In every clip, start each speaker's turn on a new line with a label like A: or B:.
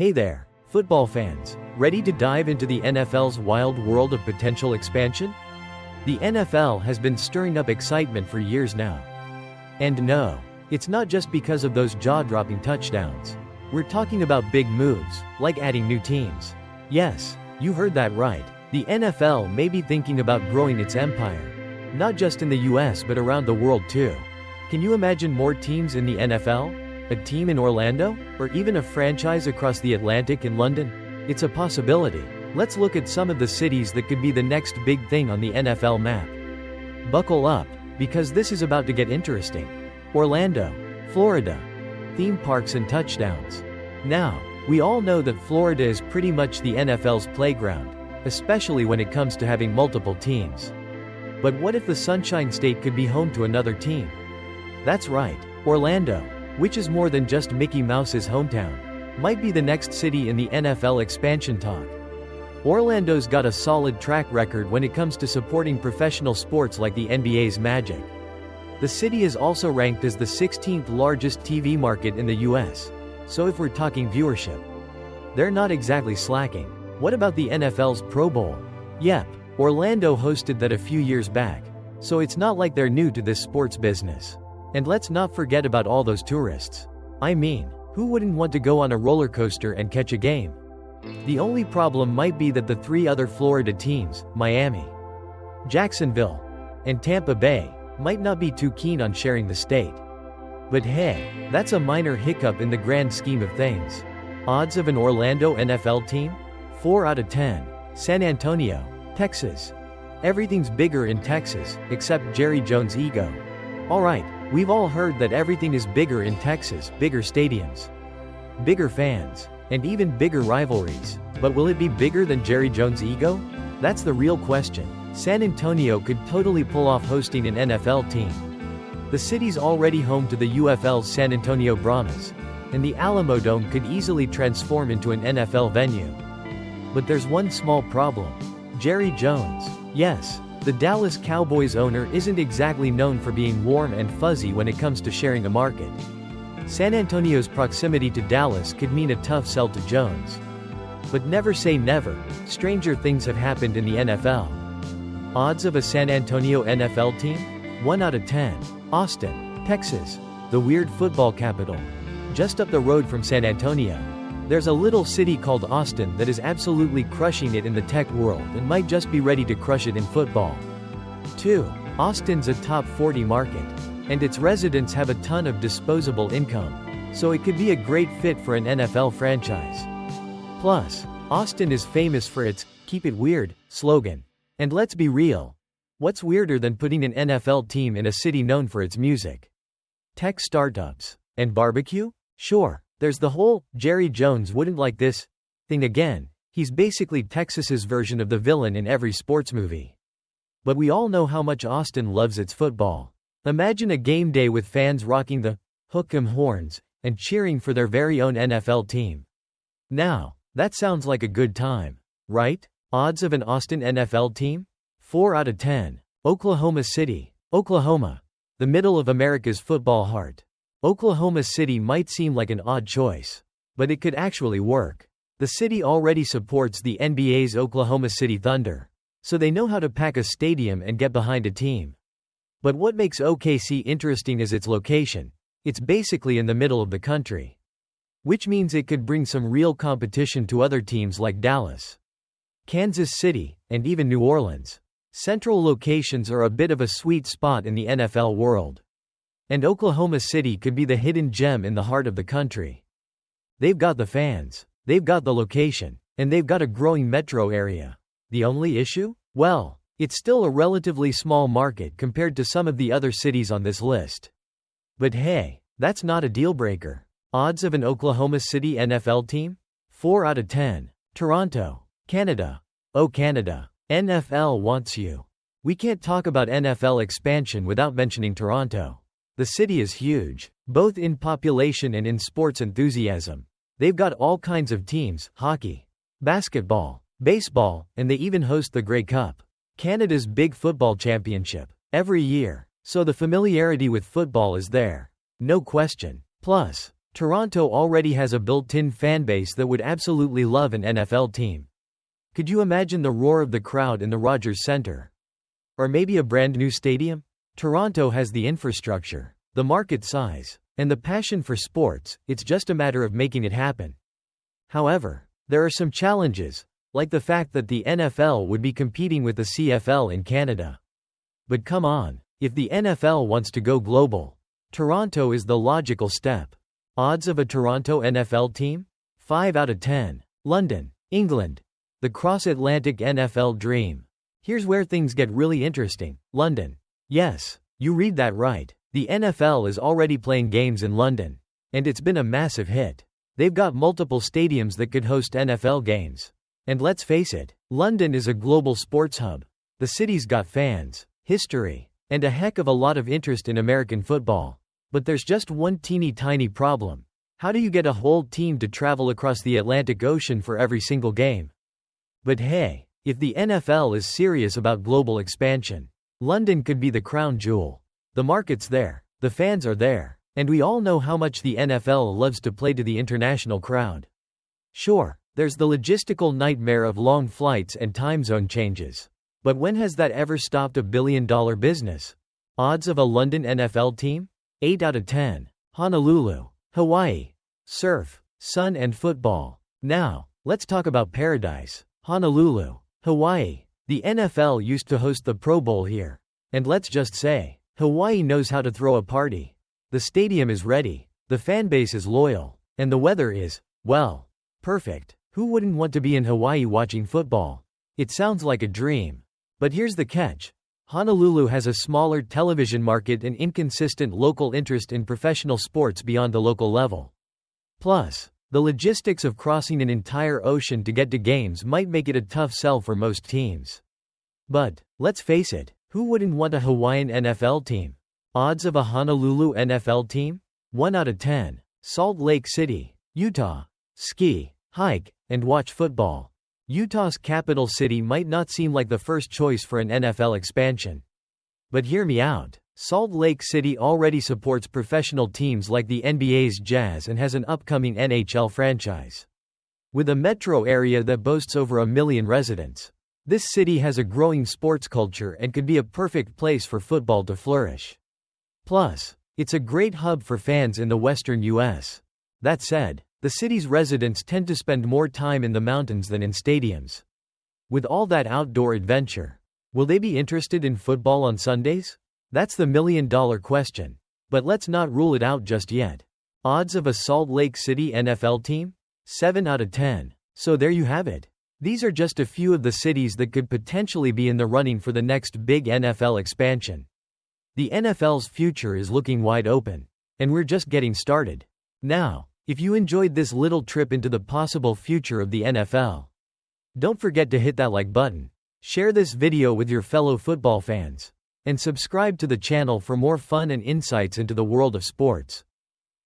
A: Hey there, football fans, ready to dive into the NFL's wild world of potential expansion? The NFL has been stirring up excitement for years now. And no, it's not just because of those jaw-dropping touchdowns. We're talking about big moves, like adding new teams. Yes, you heard that right. The NFL may be thinking about growing its empire. Not just in the US but around the world too. Can you imagine more teams in the NFL? A team in Orlando? Or even a franchise across the Atlantic in London? It's a possibility. Let's look at some of the cities that could be the next big thing on the NFL map. Buckle up, because this is about to get interesting. Orlando, Florida. Theme parks and touchdowns. Now, we all know that Florida is pretty much the NFL's playground, especially when it comes to having multiple teams. But what if the Sunshine State could be home to another team? That's right, Orlando, which is more than just Mickey Mouse's hometown, might be the next city in the NFL expansion talk. Orlando's got a solid track record when it comes to supporting professional sports like the NBA's Magic. The city is also ranked as the 16th largest TV market in the US, so if we're talking viewership, they're not exactly slacking. What about the NFL's Pro Bowl? Yep, Orlando hosted that a few years back, so it's not like they're new to this sports business. And let's not forget about all those tourists. I mean, who wouldn't want to go on a roller coaster and catch a game? The only problem might be that the three other Florida teams, Miami, Jacksonville, and Tampa Bay, might not be too keen on sharing the state. But hey, that's a minor hiccup in the grand scheme of things. Odds of an Orlando NFL team? 4 out of 10. San Antonio, Texas. Everything's bigger in Texas, except Jerry Jones' ego. Alright, we've all heard that everything is bigger in Texas, bigger stadiums, bigger fans, and even bigger rivalries. But will it be bigger than Jerry Jones' ego? That's the real question. San Antonio could totally pull off hosting an NFL team. The city's already home to the UFL's San Antonio Brahmas, and the Alamodome could easily transform into an NFL venue. But there's one small problem. Jerry Jones. Yes, the Dallas Cowboys owner isn't exactly known for being warm and fuzzy when it comes to sharing a market. San Antonio's proximity to Dallas could mean a tough sell to Jones. But never say never, stranger things have happened in the NFL. Odds of a San Antonio NFL team? 1 out of 10. Austin, Texas, the weird football capital. Just up the road from San Antonio, there's a little city called Austin that is absolutely crushing it in the tech world and might just be ready to crush it in football. 2. Austin's a top 40 market, and its residents have a ton of disposable income, so it could be a great fit for an NFL franchise. Plus, Austin is famous for its "Keep It Weird" slogan. And let's be real, what's weirder than putting an NFL team in a city known for its music, tech startups, and barbecue? Sure, there's the whole "Jerry Jones wouldn't like this" thing again. He's basically Texas's version of the villain in every sports movie. But we all know how much Austin loves its football. Imagine a game day with fans rocking the "Hook 'em horns" and cheering for their very own NFL team. Now, that sounds like a good time, right? Odds of an Austin NFL team? 4 out of 10. Oklahoma City, Oklahoma. The middle of America's football heart. Oklahoma City might seem like an odd choice, but it could actually work. The city already supports the NBA's Oklahoma City Thunder, so they know how to pack a stadium and get behind a team. But what makes OKC interesting is its location. It's basically in the middle of the country, which means it could bring some real competition to other teams like Dallas, Kansas City, and even New Orleans. Central locations are a bit of a sweet spot in the NFL world. And Oklahoma City could be the hidden gem in the heart of the country. They've got the fans, they've got the location, and they've got a growing metro area. The only issue? Well, it's still a relatively small market compared to some of the other cities on this list. But hey, that's not a deal breaker. Odds of an Oklahoma City NFL team? 4 out of 10. Toronto, Canada. Oh Canada, NFL wants you. We can't talk about NFL expansion without mentioning Toronto. The city is huge, both in population and in sports enthusiasm. They've got all kinds of teams: hockey, basketball, baseball, and they even host the Grey Cup, Canada's big football championship, every year. So the familiarity with football is there. No question. Plus, Toronto already has a built-in fanbase that would absolutely love an NFL team. Could you imagine the roar of the crowd in the Rogers Centre? Or maybe a brand new stadium? Toronto has the infrastructure, the market size, and the passion for sports. It's just a matter of making it happen. However, there are some challenges, like the fact that the NFL would be competing with the CFL in Canada. But come on, if the NFL wants to go global, Toronto is the logical step. Odds of a Toronto NFL team? 5 out of 10. London, England. The cross-Atlantic NFL dream. Here's where things get really interesting. London. Yes, you read that right. The NFL is already playing games in London. And it's been a massive hit. They've got multiple stadiums that could host NFL games. And let's face it, London is a global sports hub. The city's got fans, history, and a heck of a lot of interest in American football. But there's just one teeny tiny problem. How do you get a whole team to travel across the Atlantic Ocean for every single game? But hey, if the NFL is serious about global expansion, London could be the crown jewel. The market's there, the fans are there, and we all know how much the NFL loves to play to the international crowd. Sure, there's the logistical nightmare of long flights and time zone changes. But when has that ever stopped a billion-dollar business? Odds of a London NFL team? 8 out of 10. Honolulu, Hawaii. Surf, sun and football. Now, let's talk about paradise. Honolulu, Hawaii. The NFL used to host the Pro Bowl here. And let's just say, Hawaii knows how to throw a party. The stadium is ready, the fan base is loyal, and the weather is, well, perfect. Who wouldn't want to be in Hawaii watching football? It sounds like a dream. But here's the catch. Honolulu has a smaller television market and inconsistent local interest in professional sports beyond the local level. Plus, the logistics of crossing an entire ocean to get to games might make it a tough sell for most teams. But, let's face it, who wouldn't want a Hawaiian NFL team? Odds of a Honolulu NFL team? 1 out of 10. Salt Lake City, Utah. Ski, hike, and watch football. Utah's capital city might not seem like the first choice for an NFL expansion. But hear me out. Salt Lake City already supports professional teams like the NBA's Jazz and has an upcoming NHL franchise. With a metro area that boasts over 1 million residents, this city has a growing sports culture and could be a perfect place for football to flourish. Plus, it's a great hub for fans in the western U.S. That said, the city's residents tend to spend more time in the mountains than in stadiums. With all that outdoor adventure, will they be interested in football on Sundays? That's the million-dollar question. But let's not rule it out just yet. Odds of a Salt Lake City NFL team? 7 out of 10. So there you have it. These are just a few of the cities that could potentially be in the running for the next big NFL expansion. The NFL's future is looking wide open. And we're just getting started. Now, if you enjoyed this little trip into the possible future of the NFL, don't forget to hit that like button, share this video with your fellow football fans, and subscribe to the channel for more fun and insights into the world of sports.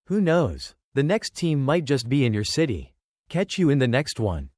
A: Who knows, the next team might just be in your city. Catch you in the next one.